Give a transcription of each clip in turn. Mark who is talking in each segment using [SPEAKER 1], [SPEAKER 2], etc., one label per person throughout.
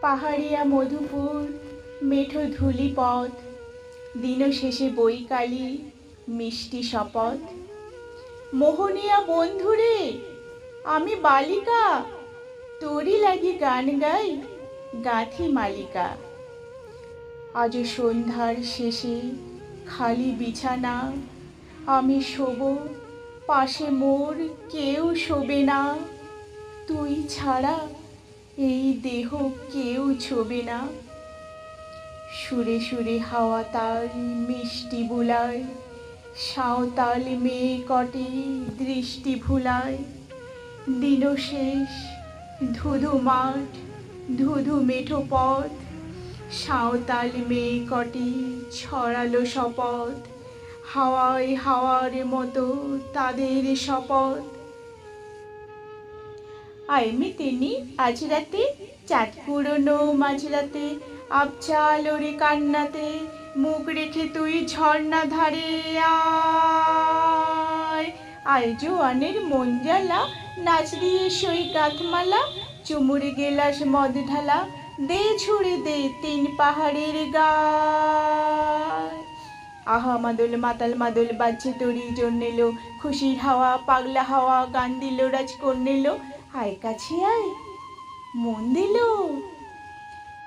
[SPEAKER 1] পাহাড়িয়া মধুপুর মেঠো ধূলি পথ, দিন শেষে বৈকালী মিষ্টি শপথ। মোহনিয়া বন্ধুরে আমি বালিকা, তোরই লাগি গান গাই গাথি মালিকা। আজ সন্ধ্যার শেষে খালি বিছানা, আমি শোব পাশে মোর কেউ শোবে না। তুই ছাড়া এই দেহ কেউ ছোবে না। সুরে সুরে হাওয়া তার মিষ্টি বুলায়, সাঁওতাল মেয়ে কটে দৃষ্টি ভুলায়। দিন শেষ ধুধু মাঠ, ধুধু মেঠো পথ, সাঁওতাল মেয়ে কটি ছড়ালো শপথ। হাওয়ায় হাওয়ার মতো তাদের শপথ। আইমি তিনি আজ রাতে চাঁদ পুরনো মাঝরাতে, আবচাল ওরে কান্নাতে মুখ রেখে তুই ঝর্ণা ধারে আয়। আয় জোয়ানের মন জ্বালা, নাচ দিয়ে সই গাঁথমালা, চুমুরে গেলাস মদ ঢালা, দে ছুড়ে দে তিন পাহাড়ের গায়। আহা মাদল মাতাল মাদল বাজছে তোরই জন্য এলো, খুশির হাওয়া পাগলা হাওয়া গান দিল রাজ কন্যেলো। আয় কাছে আয় মন দিল,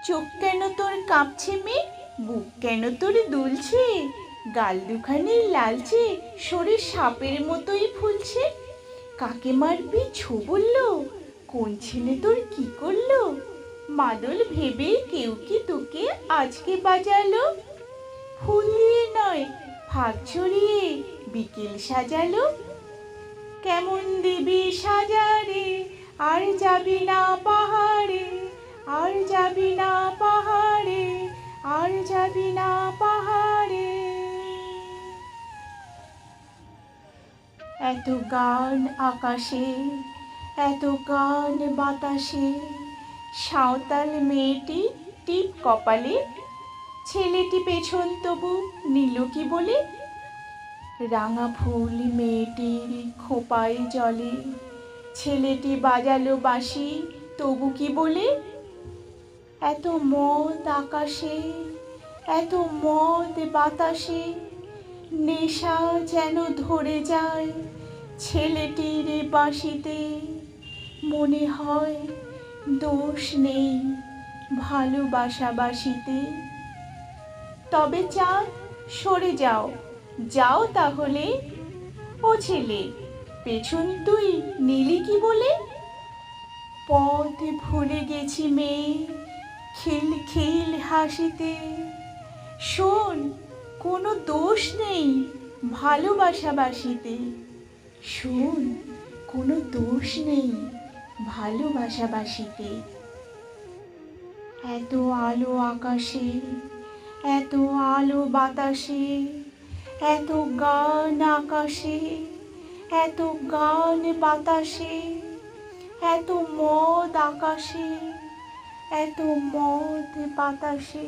[SPEAKER 1] চোখ কেন তোর কাঁপছে মেয়ে, বুক কেন তোর দুলছে, গাল দুখানি লালচে শরীর সাপের মতোই ফুলছে। কাকে মারবি ছো বললো, কোন ছেলে তোর কি করলো, মাদল ভেবে কেউ কি তোকে আজকে বাজালো। ফুল দিয়ে নয় ফাঁক ছড়িয়ে বিকেল সাজালো, কেমন দিবি সাজারে আর যাবি না পাহাড়ে, আর যাবি না পাহাড়ে, আর যাবি না পাহাড়ে। এত গান আকাশে, এত গান বাতাসে, সাঁওতাল মেয়েটি টিপ কপালে, ছেলেটি পেছন তবু নিল কি বলে। রাঙা ফুল মেয়েটির খোঁপায় জলে, ছেলেটি বাজালো বাঁশি তবু কি বলে। এত মদ আকাশে, এত মদ বাতাসে, নেশা যেন ধরে যায় ছেলেটির বাঁশিতে। মনে হয় দোষ নেই ভালোবাসা বাসিতে। তবে চাঁদ সরে যাও, যাও তাহলে। ও ছেলে পেছন তুই নিলি কি বলে। পথ ভুলে গেছি মেয়ে খিল খিল হাসিতে। শোন কোনো দোষ নেই ভালোবাসা বাসিতে, শোন কোনো দোষ নেই ভালোবাসা বাসিতে। এত আলো আকাশে, এত আলো বাতাসে, এত গান আকাশে, এত গান বাতাসে, এত মদ আকাশে, এত মদ বাতাসে।